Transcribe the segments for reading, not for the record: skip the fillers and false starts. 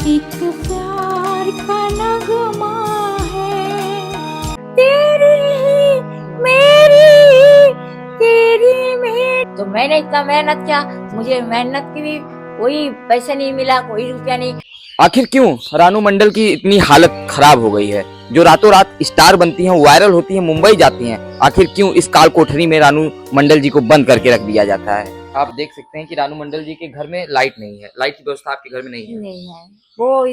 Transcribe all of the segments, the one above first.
एक प्यार का नगमा है तेरी ही मेरी तेरी मेरी। तो मैंने इतना मेहनत किया, मुझे मेहनत की भी कोई पैसा नहीं मिला, कोई रुपया नहीं। आखिर क्यों रानू मंडल की इतनी हालत खराब हो गई है? जो रातों रात स्टार बनती हैं, वायरल होती हैं, मुंबई जाती हैं, आखिर क्यों इस काल कोठरी में रानू मंडल जी को बंद करके रख दिया जाता है? आप देख सकते हैं कि रानू मंडल जी के घर में लाइट नहीं है। लाइट की व्यवस्था आपके घर में नहीं है? नहीं है। वो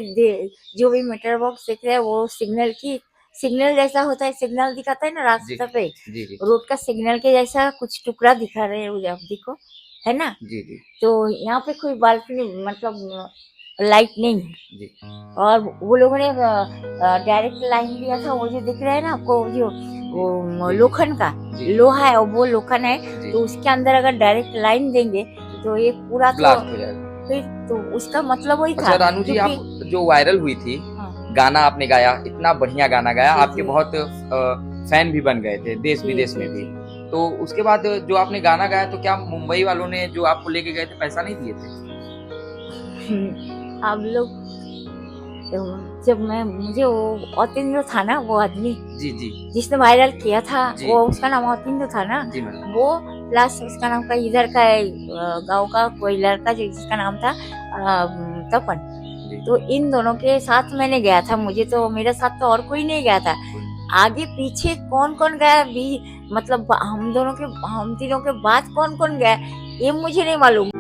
जो भी मीटर बॉक्स दिख रहा है वो सिग्नल जैसा होता है, सिग्नल दिखाता है ना रास्ते पे, जी जी रोड का सिग्नल के जैसा कुछ टुकड़ा दिखा रहे हैं आप देखो, है ना। जी जी तो यहाँ पे कोई बालकनी मतलब लाइट नहीं है। जी और वो लोगों ने डायरेक्ट लाइन दिया था, वो जो दिख रहा है ना आपको, जो वो लोखंड का जी। लोहा है, वो लोखंड है, जी। तो उसके अंदर अगर डायरेक्ट लाइन देंगे तो ये पूरा ब्लास्ट हो जाएगा। फिर तो उसका मतलब वही था। अच्छा रानू जी, आप जो वायरल हुई थी, हाँ, गाना आपने गाया, इतना बढ़िया गाना गाया, जी, आपके जी। बहुत फैन भी बन गए थे देश जी, विदेश जी, में भी। जी। तो उसके बाद जो आपने गाना गाया, तो क्या मुंबई वालों ने जो आपको लेके गए थे पैसा नहीं दिए थे? आप लोग जब मुझे वो अतिंद्र था ना, वो आदमी जी जी जिसने वायरल किया था, जी। वो उसका नाम अतिंद्र था ना। जी मैडम। वो प्लस उसका नाम का इधर का गांव का कोई लड़का जिसका नाम था तपन। जी। तो इन दोनों के साथ मैंने गया था, मुझे तो मेरे साथ तो और कोई नहीं गया था। आगे पीछे कौन कौन गया भी, मतलब हम तीनों के बाद कौन कौन गया ये मुझे नहीं मालूम।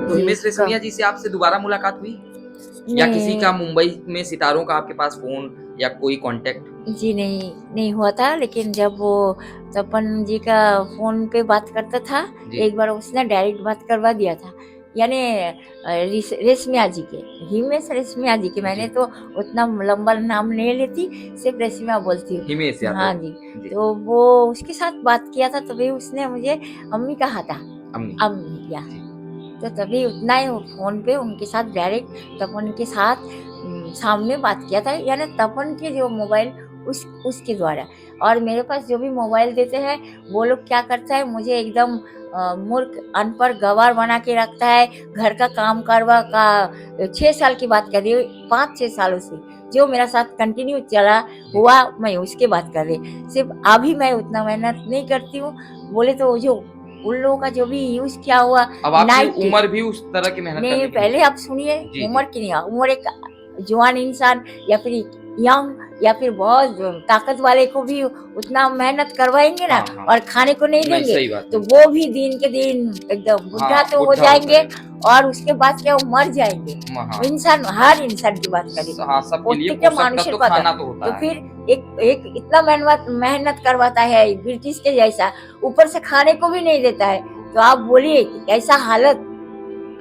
तो हिमेश रेशमिया जी से आपसे दोबारा मुलाकात हुई, या किसी का मुंबई में सितारों का आपके पास फोन या कोई कांटेक्ट? जी नहीं हुआ था, लेकिन जब वो तपन जी का फोन पे बात करता था, एक बार उसने डायरेक्ट बात करवा दिया था, यानी रेशमिया जी के, हिमेश रेशमिया जी के। मैंने तो उतना लंबा नाम नहीं लेती, सिर्फ रेशमिया बोलती हूँ। हिमेश यादव। हाँ जी। तो वो उसके साथ बात किया था, तभी उसने मुझे अम्मी कहा था, अम्मी किया, तो तभी उतना ही फोन पे उनके साथ डायरेक्ट तपन के साथ सामने बात किया था, यानी तपन के जो मोबाइल उसके द्वारा। और मेरे पास जो भी मोबाइल देते हैं वो लोग क्या करता है, मुझे एकदम मूर्ख अनपढ़ गवार बना के रखता है। घर का काम करवा का 6 साल की बात कर रही हूँ, 5-6 सालों से जो मेरा साथ कंटिन्यू चला हुआ, मैं उसके बात कर रही। सिर्फ अभी मैं उतना मेहनत नहीं करती हूँ, बोले तो जो उन लोगों का जो भी यूज किया हुआ। अब आपकी उम्र भी उस तरह की मेहनत नहीं, करने की पहले आप सुनिए, उम्र की नहीं, उम्र एक जवान इंसान या फिर यंग या फिर बहुत ताकत वाले को भी उतना मेहनत करवाएंगे ना, और खाने को नहीं देंगे, तो वो भी दिन के दिन एकदम बुढ़ा तो हो जाएंगे, और उसके बाद क्या वो मर जाएंगे। इंसान, हर इंसान की बात करें, तो फिर एक इतना मेहनत करवाता है ब्रिटिश के जैसा, ऊपर से खाने को भी नहीं देता है। तो आप बोलिए ऐसा हालत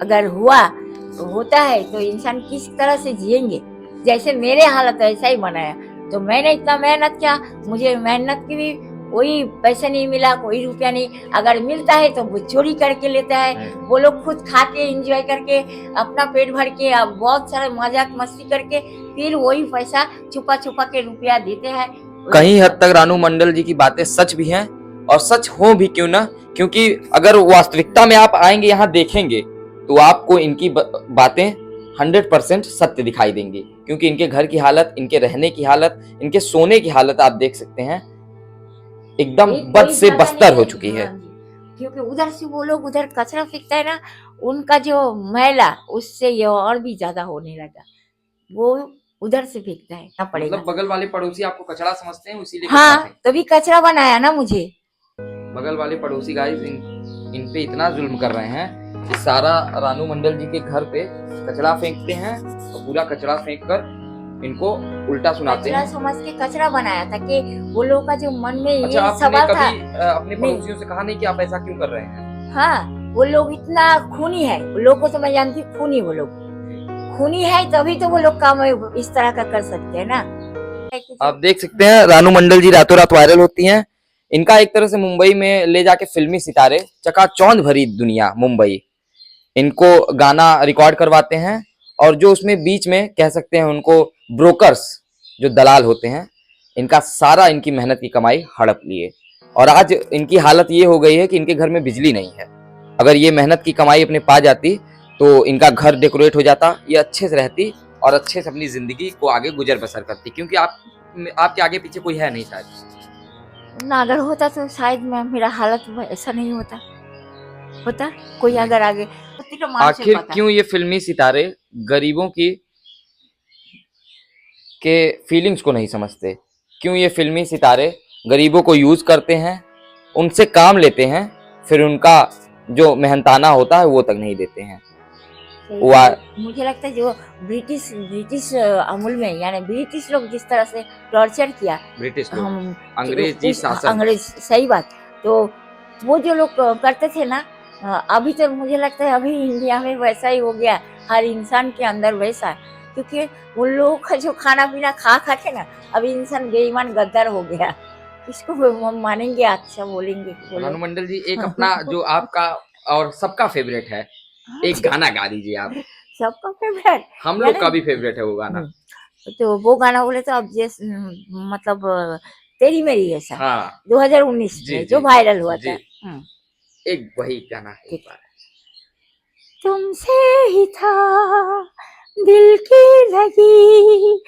अगर होता है तो इंसान किस तरह से जिएंगे। जैसे मेरे हालत ऐसा ही बनाया। तो मैंने इतना मेहनत किया, मुझे मेहनत की भी कोई पैसा नहीं मिला, कोई रुपया नहीं। अगर मिलता है तो वो चोरी करके लेता है, वो लोग खुद खा के एंजॉय करके अपना पेट भर के, बहुत सारा मजाक मस्ती करके, फिर वही पैसा छुपा छुपा के रुपया देते हैं। कहीं हद तक रानू मंडल जी की बातें सच भी हैं, और सच हो भी क्यों ना, क्योंकि अगर वास्तविकता में आप आएंगे, यहाँ देखेंगे, तो आपको इनकी बातें 100% सत्य दिखाई देंगी। क्योंकि इनके घर की हालत, इनके रहने की हालत, इनके सोने की हालत आप देख सकते हैं, एकदम बद से बदतर हो चुकी है। क्योंकि उधर से वो लोग उधर कचरा फेंकता है ना, उनका जो मैला उससे ये और भी ज्यादा होने लगा, वो उधर से फेंकता है ना पड़ेगा। मतलब बगल वाले पड़ोसी आपको कचरा समझते हैं, इसीलिए हाँ, तभी कचरा बनाया ना मुझे। बगल वाले पड़ोसी गाइस इन पे इतना जुल्म कर रहे हैं कि सारा रानू मंडल जी के घर पे कचरा फेंकते हैं, और पूरा कचरा फेंक कर इनको उल्टा सुनाते हैं। समझ के कचरा बनाया था कि वो लोगों का जो मन में अच्छा, ये सवाल था। अपने पड़ोसियों से कहा नहीं कि आप ऐसा क्यों कर रहे हैं? हाँ, वो लोग इतना खूनी है, लोगों को तो मैं जानती हूँ खूनी, वो लोग खूनी है तभी तो वो लोग काम इस तरह का कर सकते हैं ना। आप देख सकते हैं रानू मंडल जी रातों रात वायरल होती हैं। इनका एक तरह से मुंबई में ले जाके फिल्मी सितारे, चकाचौंध भरी दुनिया मुंबई, इनको गाना रिकॉर्ड करवाते हैं। और जो उसमें बीच में कह सकते हैं उनको ब्रोकर्स, जो दलाल होते हैं, इनका सारा इनकी मेहनत की कमाई हड़प लिए। और आज इनकी हालत ये हो गई है कि इनके घर में बिजली नहीं है। अगर ये मेहनत की कमाई अपने पा जाती तो इनका घर डेकोरेट हो जाता, ये अच्छे से रहती और अच्छे से अपनी जिंदगी को आगे गुजर बसर करती, क्योंकि आपके आगे पीछे कोई है नहीं शायद। ना अगर होता तो शायद मेरा हालत ऐसा नहीं होता कोई अगर आगे। आखिर क्यों ये फिल्मी सितारे गरीबों के फीलिंग्स को नहीं समझते? क्यों ये फिल्मी सितारे गरीबों को यूज करते हैं, उनसे काम लेते हैं, फिर उनका जो मेहनताना होता है वो तक नहीं देते हैं? मुझे लगता है जो ब्रिटिश अमूल में, यानी ब्रिटिश लोग जिस तरह से टॉर्चर किया, ब्रिटिश लोग, हम अंग्रेजी शासन, अंग्रेज, सही बात। तो वो जो लोग करते थे ना, अभी तो मुझे लगता है अभी इंडिया में वैसा ही हो गया, हर इंसान के अंदर वैसा, क्योंकि उन लोगों का जो खाना पीना खा के ना अभी इंसान बेईमान गद्दार हो गया। इसको हम मानेंगे, अच्छा बोलेंगे। रानू मंडल जी, एक अपना जो आपका और सबका फेवरेट है, एक गाना गा दीजिए आप। सबका फेवरेट, हम लोग का भी फेवरेट है वो गाना। तो वो गाना बोले तो अब जैसे मतलब तेरी मेरी ऐसा, हाँ, 2019 में जो वायरल हुआ था, एक वही गाना है। तुमसे ही था दिल की लगी,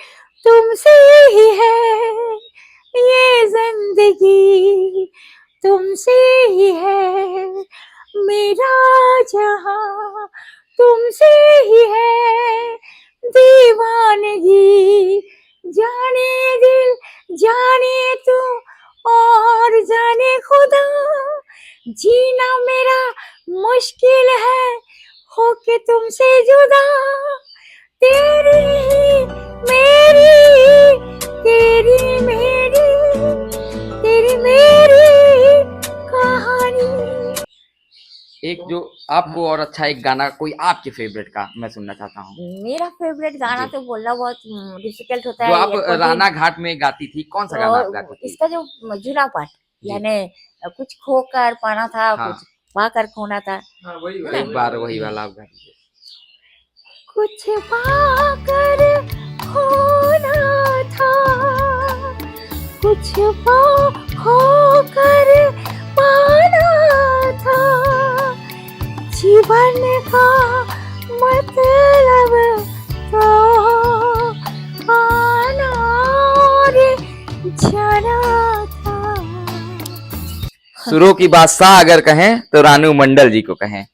तुमसे ही है ये जिंदगी, तुमसे ही है मेरा जहां, तुमसे ही है दीवानगी, जाने दिल जाने तू और जाने खुदा, जीना मेरा मुश्किल है होके तुमसे जुदा, तेरी मेरी तेरी मेरी तेरी मेरी कहानी। एक जो आपको और अच्छा एक गाना कोई आपके फेवरेट का मैं सुनना चाहता हूँ। मेरा फेवरेट गाना तो बोलना बहुत डिफिकल्ट होता जो है। आप राना घाट में गाती थी, कौन सा गाना आप गाती थी? इसका जो जुना पार्ट, यानी कुछ खोकर पाना था, हाँ, कुछ पाकर खोना था। हाँ, एक बार वही वाला आप गा दीजिए। कुछ पाकर खोना था, कुछ खोकर पाना था, जीवन का मतलब तो आना और जाना था। सुरों की बादशाह अगर कहें तो रानू मंडल जी को कहें।